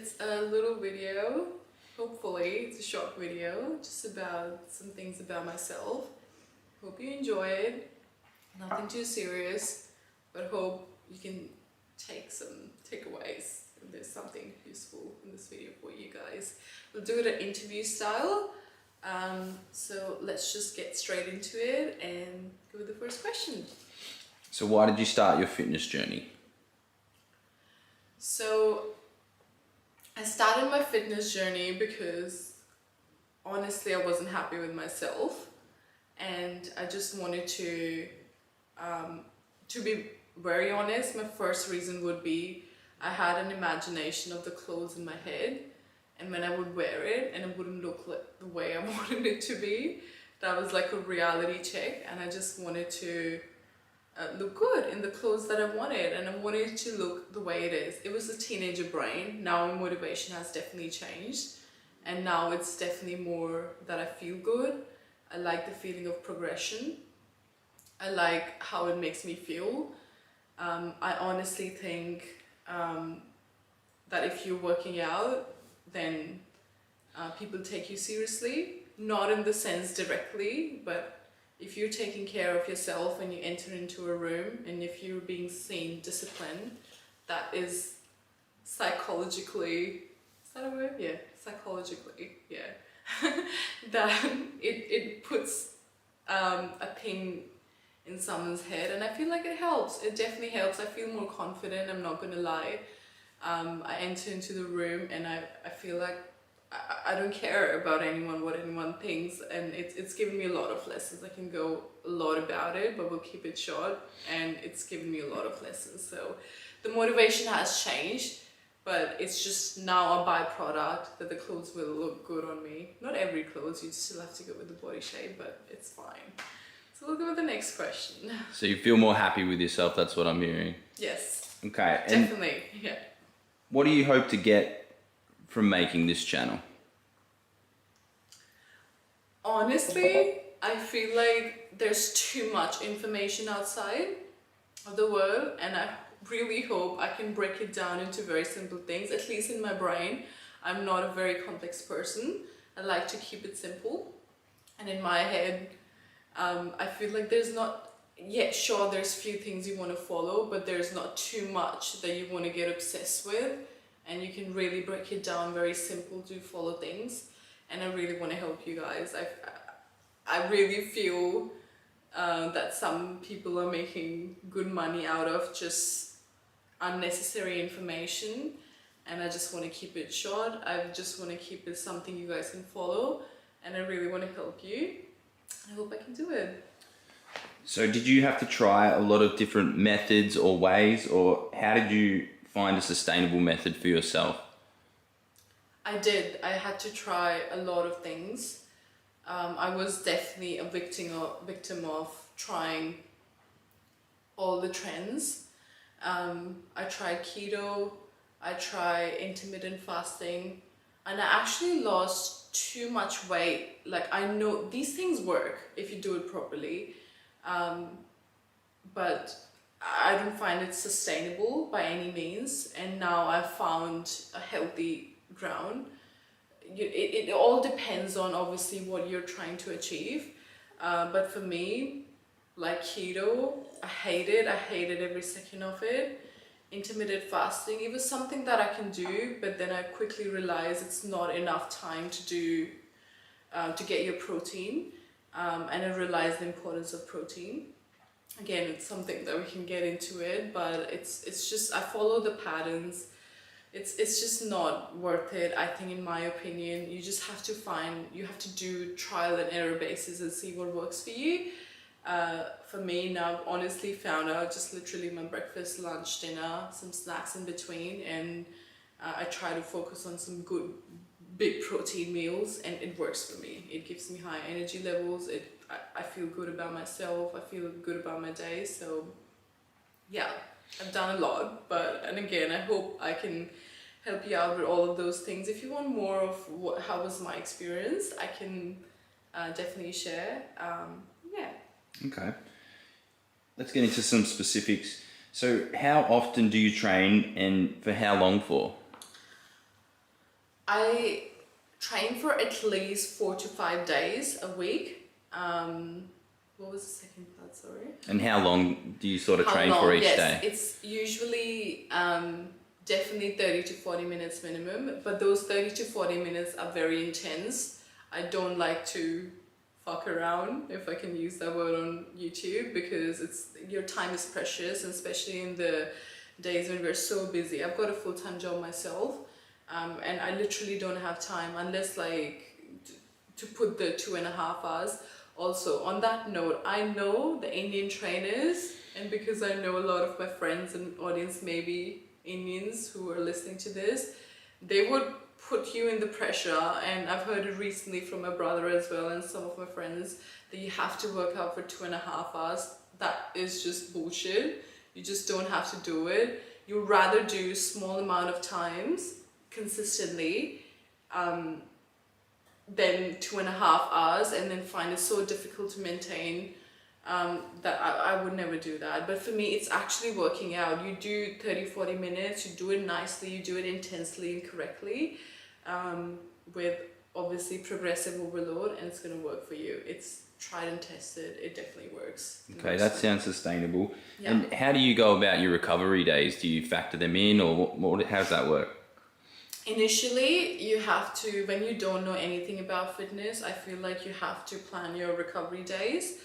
It's a little video, hopefully it's a short video, just about some things about myself. Hope you enjoy it. Nothing too serious, but hope you can take some takeaways. If there's something useful in this video for you guys. We'll do it at interview style. So let's just get straight into it and go with the first question. So why did you start your fitness journey? So I started my fitness journey because honestly I wasn't happy with myself, and I just wanted to be very honest, my first reason would be I had an imagination of the clothes in my head, and when I would wear it and it wouldn't look like the way I wanted it to be, that was like a reality check, and I just wanted to look good in the clothes that I wanted, and I wanted it to look the way it is. It was a teenager brain. Now my motivation has definitely changed, and now it's definitely more that I feel good. I like the feeling of progression. I like how it makes me feel. I honestly think that if you're working out, then people take you seriously, not in the sense directly, but if you're taking care of yourself and you enter into a room and if you're being seen disciplined, that is psychologically, is that a word? Yeah, psychologically, yeah. That it puts a ping in someone's head, and I feel like it helps. It definitely helps. I feel more confident, I'm not gonna lie. I enter into the room and I feel like I don't care about anyone, what anyone thinks, and it's given me a lot of lessons. I can go a lot about it, but we'll keep it short, and it's given me a lot of lessons. So the motivation has changed, but it's just now a byproduct that the clothes will look good on me. Not every clothes, you still have to go with the body shape, but it's fine. So we'll go with the next question. So you feel more happy with yourself, that's what I'm hearing. Yes. Okay. And definitely, yeah. what do you hope to get from making this channel? Honestly, I feel like there's too much information outside of the world, and I really hope I can break it down into very simple things, at least in my brain. I'm not a very complex person. I like to keep it simple, and in my head, I feel like there's not, yeah, sure, there's few things you want to follow, but there's not too much that you want to get obsessed with, and you can really break it down very simple to follow things. And I really want to help you guys. I really feel that some people are making good money out of just unnecessary information, and I just want to keep it short. I just want to keep it something you guys can follow, and I really want to help you. I hope I can do it. So did you have to try a lot of different methods or ways, or how did you find a sustainable method for yourself? I did. I had to try a lot of things. I was definitely a victim of trying all the trends. I tried keto, I tried intermittent fasting, and I actually lost too much weight. Like, I know these things work if you do it properly, but I don't find it sustainable by any means, and now I've found a healthy ground. It all depends on obviously what you're trying to achieve, but for me, like keto, I hated every second of it. Intermittent fasting, it was something that I can do, but then I quickly realized it's not enough time to do to get your protein, and I realized the importance of protein. Again, it's something that we can get into it, but it's just I follow the patterns. It's just not worth it, I think, in my opinion. You just have to do trial and error basis and see what works for you. For me now, I've honestly found out just literally my breakfast, lunch, dinner, some snacks in between, and I try to focus on some good big protein meals, and it works for me. It gives me high energy levels. I feel good about myself. I feel good about my day. So yeah, I've done a lot, and again, I hope I can help you out with all of those things. If you want more of how was my experience, I can definitely share. Yeah. Okay. Let's get into some specifics. So how often do you train, and for how long for? I train for at least 4 to 5 days a week. What was the second part? Sorry. And how long do you sort of How train long? for each Yes, day? it's usually definitely 30 to 40 minutes minimum, but those 30 to 40 minutes are very intense. I don't like to fuck around, if I can use that word on YouTube, because your time is precious, and especially in the days when we're so busy. I've got a full-time job myself, and I literally don't have time unless to put the 2.5 hours. Also, on that note, I know the Indian trainers, and because I know a lot of my friends and audience, maybe Indians who are listening to this, they would put you in the pressure, and I've heard it recently from my brother as well and some of my friends, that you have to work out for 2.5 hours. That is just bullshit. You just don't have to do it. You'd rather do small amount of times consistently than 2.5 hours, and then find it so difficult to maintain that I would never do that. But for me, it's actually working out. You do 30-40 minutes, you do it nicely, you do it intensely and correctly, with obviously progressive overload, and it's going to work for you. It's tried and tested. It definitely works. Okay, that sounds sustainable. Yeah. And how do you go about your recovery days? Do you factor them in, or how does that work? Initially, you have to, when you don't know anything about fitness, I feel like you have to plan your recovery days.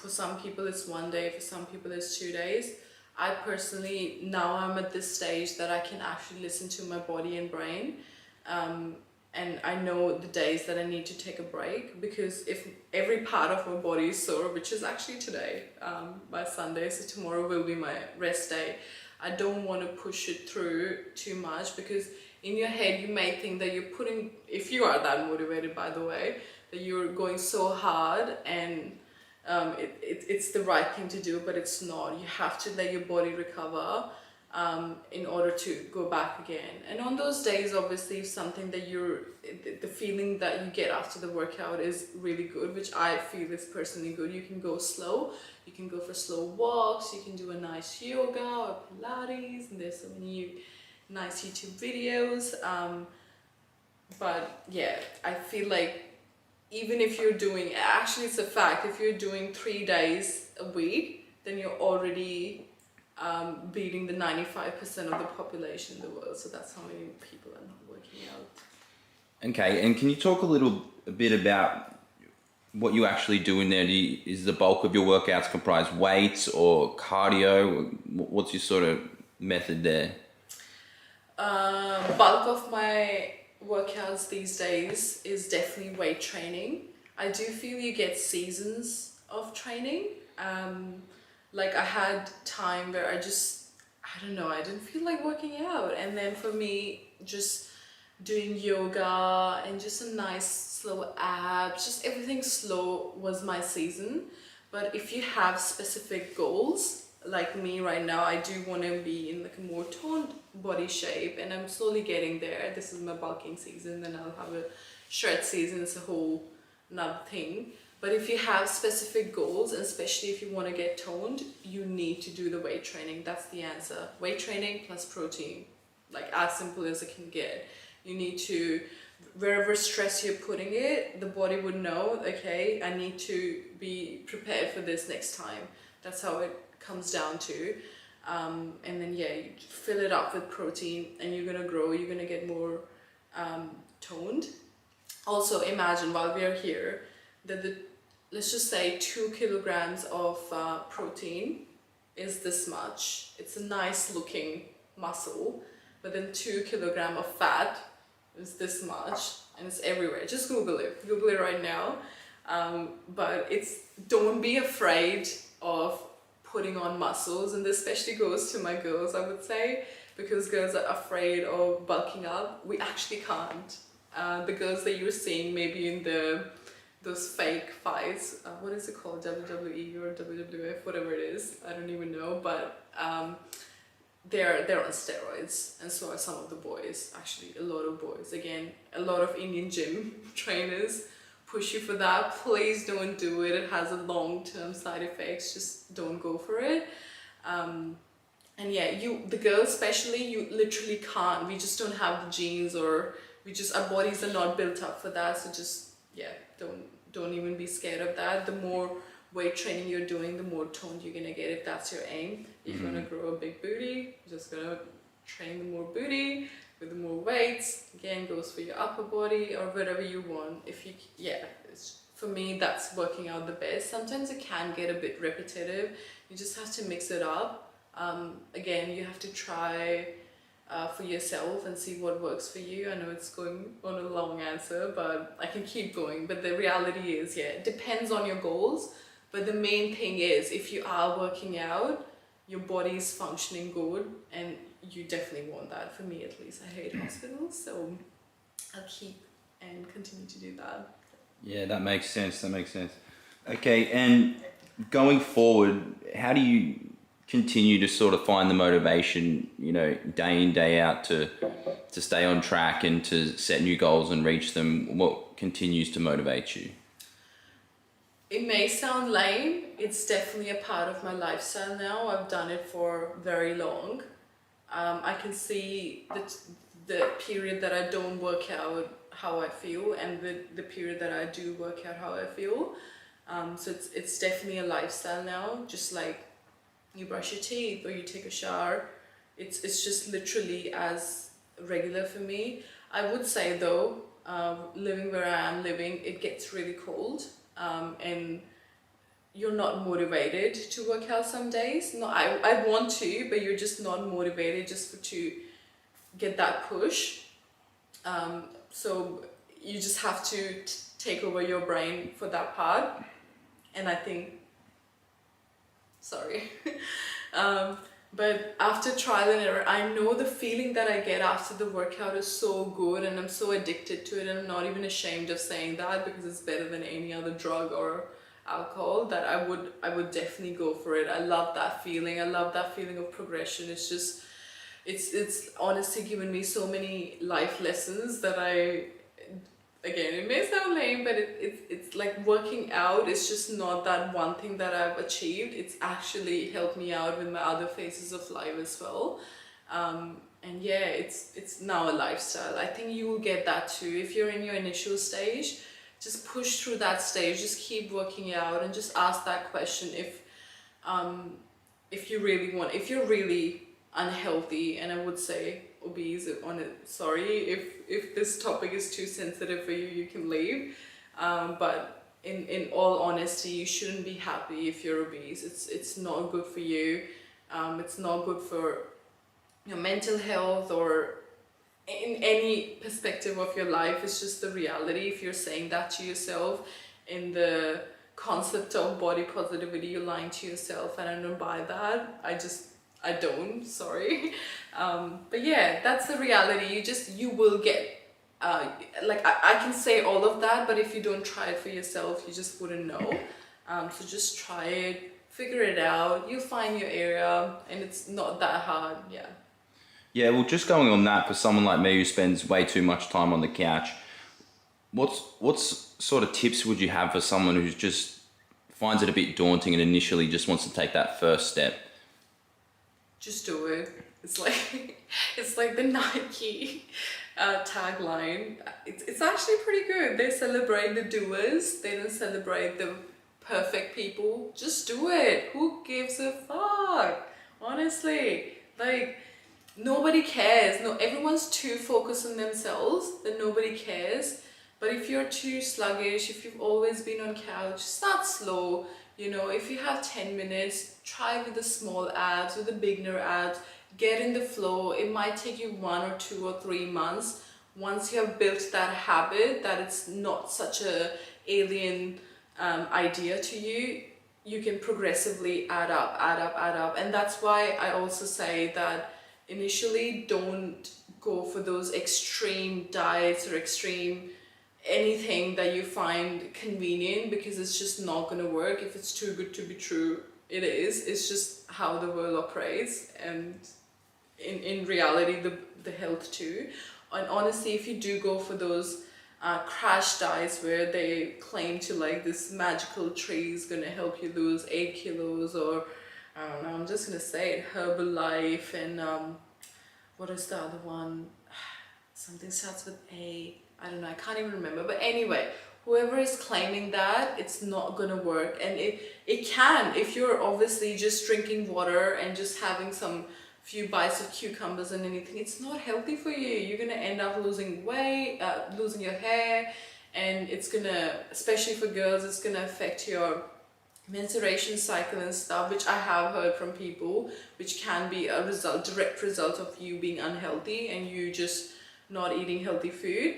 For some people it's 1 day, for some people it's 2 days. I personally, now I'm at this stage that I can actually listen to my body and brain. And I know the days that I need to take a break, because if every part of my body is sore, which is actually today, by Sunday, so tomorrow will be my rest day, I don't want to push it through too much, because in your head you may think that you're putting, if you are that motivated by the way, that you're going so hard, and it's the right thing to do, but it's not. You have to let your body recover in order to go back again. And on those days, obviously, if something that the feeling that you get after the workout is really good, which I feel is personally good, you can go slow. You can go for slow walks, you can do a nice yoga or Pilates, and there's so many nice YouTube videos. But yeah, I feel like even if you're doing, actually it's a fact, if you're doing 3 days a week, then you're already beating the 95% of the population in the world. So that's how many people are not working out. Okay, and can you talk a bit about what you actually do in there? Is the bulk of your workouts comprise weights or cardio? What's your sort of method there? Bulk of my workouts these days is definitely weight training. I do feel you get seasons of training. Like I had time where I don't know, I didn't feel like working out, and then for me, just doing yoga and just a nice slow abs, just everything slow was my season. But if you have specific goals, like me right now, I do want to be in like a more toned body shape, and I'm slowly getting there. This is my bulking season, then I'll have a shred season. It's a whole another thing. But if you have specific goals, and especially if you want to get toned, you need to do the weight training. That's the answer. Weight training plus protein, like as simple as it can get. You need to, wherever stress you're putting it, the body would know, okay, I need to be prepared for this next time. That's how it comes down to. And then yeah, you fill it up with protein, and you're gonna grow, you're gonna get more toned. Also imagine, while we are here, that let's just say 2 kilograms of protein is this much. It's a nice looking muscle, but then 2 kilograms of fat is this much, and it's everywhere. Just Google it right now. But don't be afraid of putting on muscles, and this especially goes to my girls, I would say, because girls are afraid of bulking up. We actually can't. The girls that you're seeing maybe in those fake fights, what is it called, WWE or WWF, whatever it is, I don't even know, but they're on steroids, and so are some of the boys. Actually, a lot of boys. Again, a lot of Indian gym trainers push you for that. Please don't do it. It has a long-term side effects. Just don't go for it. And yeah, the girls especially, you literally can't. We just don't have the genes, or our bodies are not built up for that. So just, yeah, don't even be scared of that. The more weight training you're doing, the more toned you're gonna get, if that's your aim. If you wanna grow a big booty, you're just gonna train the more booty with the more weights. Again, goes for your upper body or whatever you want. If you, yeah, for me, that's working out the best. Sometimes it can get a bit repetitive. You just have to mix it up. Again, you have to try for yourself and see what works for you. I know it's going on a long answer, but I can keep going. But the reality is, yeah, it depends on your goals. But the main thing is, if you are working out, your body is functioning good, and you definitely want that. For me, at least, I hate hospitals, so I'll keep and continue to do that. Yeah, that makes sense. That makes sense. Okay, and going forward, how do you continue to sort of find the motivation, you know, day in, day out to stay on track and to set new goals and reach them? What continues to motivate you? It may sound lame, it's definitely a part of my lifestyle now. I've done it for very long. I can see that the period that I don't work out how I feel, and the period that I do work out how I feel. So it's definitely a lifestyle now, just like you brush your teeth or you take a shower. It's just literally as regular for me. I would say though, living where I am living, it gets really cold, and you're not motivated to work out some days. No, I want to, but you're just not motivated to get that push. So you just have to take over your brain for that part. And I think, sorry. But after trial and error, I know the feeling that I get after the workout is so good, and I'm so addicted to it, and I'm not even ashamed of saying that, because it's better than any other drug or alcohol, that I would definitely go for it. I love that feeling. I love that feeling of progression. It's just, it's honestly given me so many life lessons that again, it may sound lame, but it's like working out is just not that one thing that I've achieved. It's actually helped me out with my other phases of life as well. And yeah, it's now a lifestyle. I think you will get that too. If you're in your initial stage, just push through that stage, just keep working out, and just ask that question if you really want, if you're really unhealthy, and I would say obese, sorry if this topic is too sensitive for you, you can leave, but in all honesty, you shouldn't be happy if you're obese. It's not good for you. It's not good for your mental health or in any perspective of your life. It's just the reality. If you're saying that to yourself in the concept of body positivity, you're lying to yourself, and I don't buy that. I don't, sorry. But yeah, that's the reality. You will get, like I can say all of that, but if you don't try it for yourself, you just wouldn't know. So just try it, figure it out. You'll find your area, and it's not that hard, yeah. Yeah, well, just going on that, for someone like me who spends way too much time on the couch, what's sort of tips would you have for someone who's just finds it a bit daunting and initially just wants to take that first step? Just do it. It's like it's like the Nike tagline. It's actually pretty good. They celebrate the doers. They don't celebrate the perfect people. Just do it. Who gives a fuck? Honestly, like, nobody cares. No, everyone's too focused on themselves that nobody cares. But if you're too sluggish, if you've always been on couch, start slow. You know, if you have 10 minutes, try with the small abs, with the beginner abs, get in the flow. It might take you 1 or 2 or 3 months. Once you have built that habit, that it's not such a alien idea to you, you can progressively add up. And that's why I also say that initially don't go for those extreme diets or extreme anything that you find convenient, because it's just not going to work. If it's too good to be true, it is. It's just how the world operates, and in reality the health too. And honestly, if you do go for those crash diets where they claim to, like, this magical tree is going to help you lose 8 kilos or I don't know, I'm just gonna say it, Herbalife and what is the other one? Something starts with A. I don't know, I can't even remember. But anyway, whoever is claiming that, it's not gonna work. And it can, if you're obviously just drinking water and just having some few bites of cucumbers and anything, it's not healthy for you. You're gonna end up losing weight, losing your hair, and it's gonna, especially for girls, it's gonna affect your menstruation cycle and stuff, which I have heard from people, which can be a direct result of you being unhealthy and you just not eating healthy food.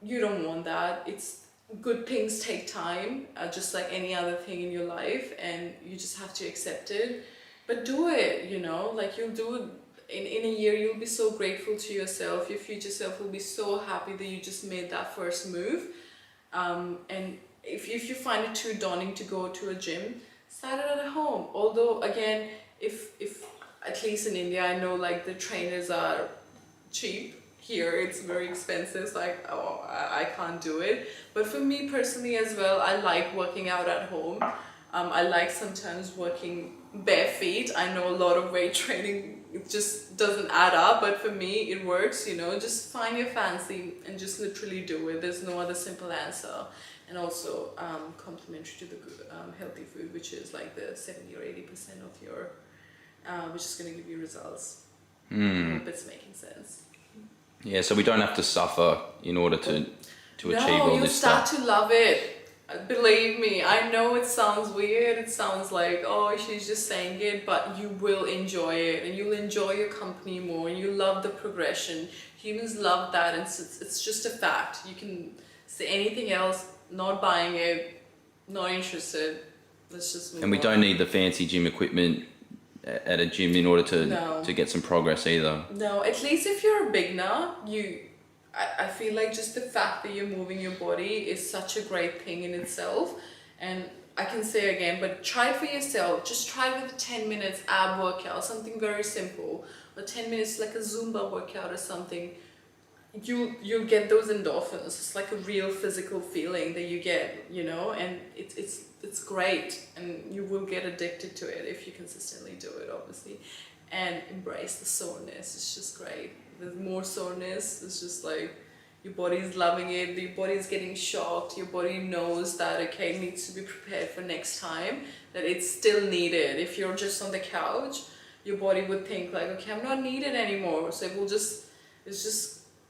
You don't want that. It's good, things take time, just like any other thing in your life, and you just have to accept it. But do it, you know, like you'll do it in a year, you'll be so grateful to yourself. Your future self will be so happy that you just made that first move. And if you find it too daunting to go to a gym, start it at home. Although again, if at least in India, I know like the trainers are cheap. Here it's very expensive, so like, oh, I can't do it. But for me personally as well, I like working out at home. I like sometimes working bare feet. I know a lot of weight training, it just doesn't add up, but for me it works, you know. Just find your fancy and just literally do it. There's no other simple answer. And also complementary to the good, healthy food, which is like the 70 or 80% of your, which is going to give you results. I hope it's making sense. Yeah, so we don't have to suffer in order to achieve all No, you this start stuff. to love it. Believe me, I know it sounds weird. It sounds like, oh, she's just saying it, but you will enjoy it, and you'll enjoy your company more, and you love the progression. Humans love that, and it's just a fact. You can say anything else, not buying it, not interested. Let's just move And we on. don't need the fancy gym equipment at a gym in order No. to get some progress either. No, at least if you're a beginner, I feel like just the fact that you're moving your body is such a great thing in itself. And I can say again, but try it for yourself. Just try it with a 10 minutes ab workout, something very simple. Or 10 minutes like a Zumba workout or something. You'll get those endorphins. It's like a real physical feeling that you get, you know, and it's great, and you will get addicted to it if you consistently do it, obviously. And embrace the soreness. It's just great. There's more soreness. It's just like your body's loving it. Your body's getting shocked. Your body knows that, okay, it needs to be prepared for next time, that it's still needed. If you're just on the couch, your body would think like, okay, I'm not needed anymore. So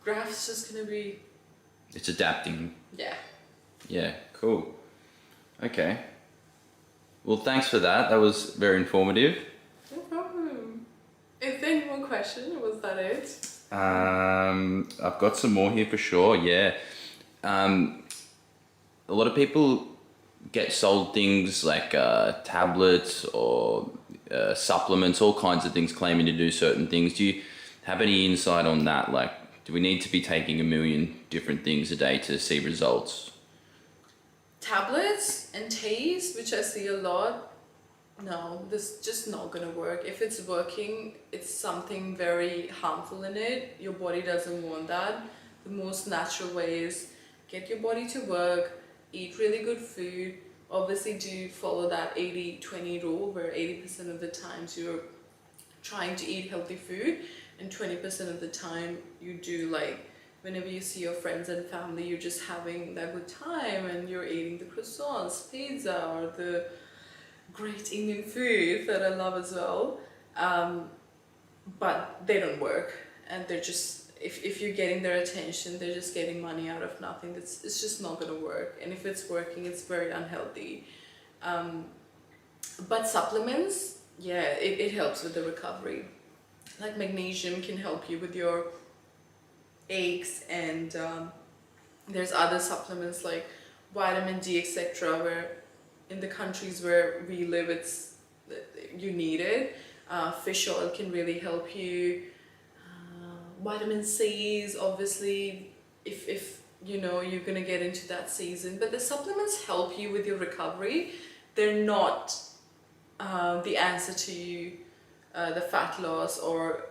graph's just gonna be, It's adapting. yeah. Yeah, cool. Okay. Well, thanks for that. That was very informative. No problem. Is there any more question, or was that it? I've got some more here for sure. Yeah. A lot of people get sold things like tablets or supplements, all kinds of things claiming to do certain things. Do you have any insight on that? Like, do we need to be taking a million different things a day to see results? Tablets and teas, which I see a lot, no, this just not gonna work. If it's working, it's something very harmful in it. Your body doesn't want that. The most natural way is get your body to work, eat really good food. Obviously do follow that 80-20 rule, where 80% of the times you're trying to eat healthy food, and 20% of the time you do, like whenever you see your friends and family, you're just having that good time and you're eating the croissants, pizza, or the great Indian food that I love as well. But they don't work, and they're just, if you're getting their attention, they're just getting money out of nothing. It's just not gonna work. And if it's working, it's very unhealthy. But supplements, yeah, it helps with the recovery. Like magnesium can help you with your aches, and there's other supplements like vitamin D, etc., where in the countries where we live, you need it. Fish oil can really help you. Vitamin C's, obviously, if you know you're gonna get into that season. But the supplements help you with your recovery. They're not the answer to the fat loss or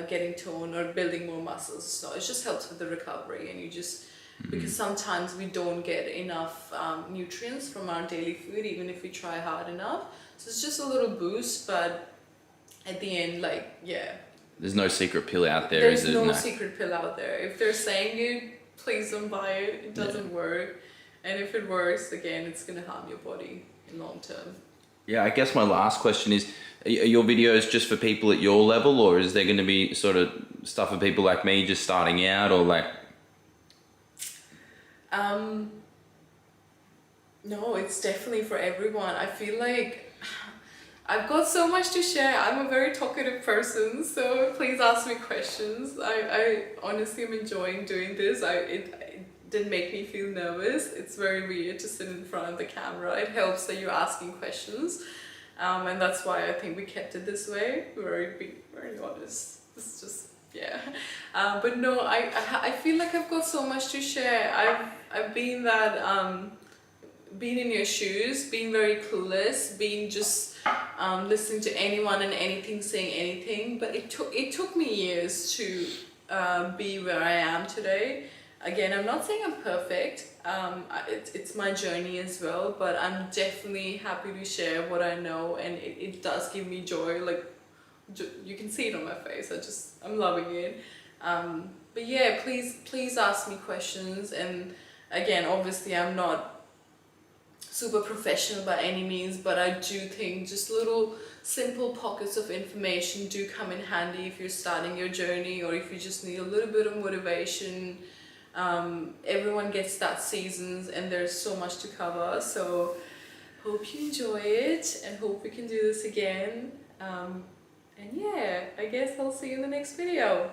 getting toned or building more muscles. So it just helps with the recovery, and you just because sometimes we don't get enough nutrients from our daily food, even if we try hard enough. So it's just a little boost, but at the end, like, yeah. There's no secret pill out there, There's is it? no secret pill out there. If they're saying it, please don't buy it. It doesn't work. And if it works, again, it's going to harm your body in long term. Yeah, I guess my last question is, are your videos just for people at your level, or is there going to be sort of stuff for people like me just starting out, or like... No, it's definitely for everyone. I feel like I've got so much to share. I'm a very talkative person, so please ask me questions. I honestly am enjoying doing this. It didn't make me feel nervous. It's very weird to sit in front of the camera. It helps that you're asking questions, and that's why I think we kept it this way. Very honest. It's just, yeah. But no, I feel like I've got so much to share. I've been that been in your shoes, being very clueless, being just listening to anyone and anything, saying anything. But it took me years to be where I am today. Again, I'm not saying I'm perfect. It's my journey as well, but I'm definitely happy to share what I know, and it does give me joy. Like, you can see it on my face. I'm loving it. But yeah, please ask me questions. And again, obviously I'm not super professional by any means, but I do think just little simple pockets of information do come in handy if you're starting your journey, or if you just need a little bit of motivation. Everyone gets that seasons, and there's so much to cover. So hope you enjoy it, and hope we can do this again. And yeah, I guess I'll see you in the next video.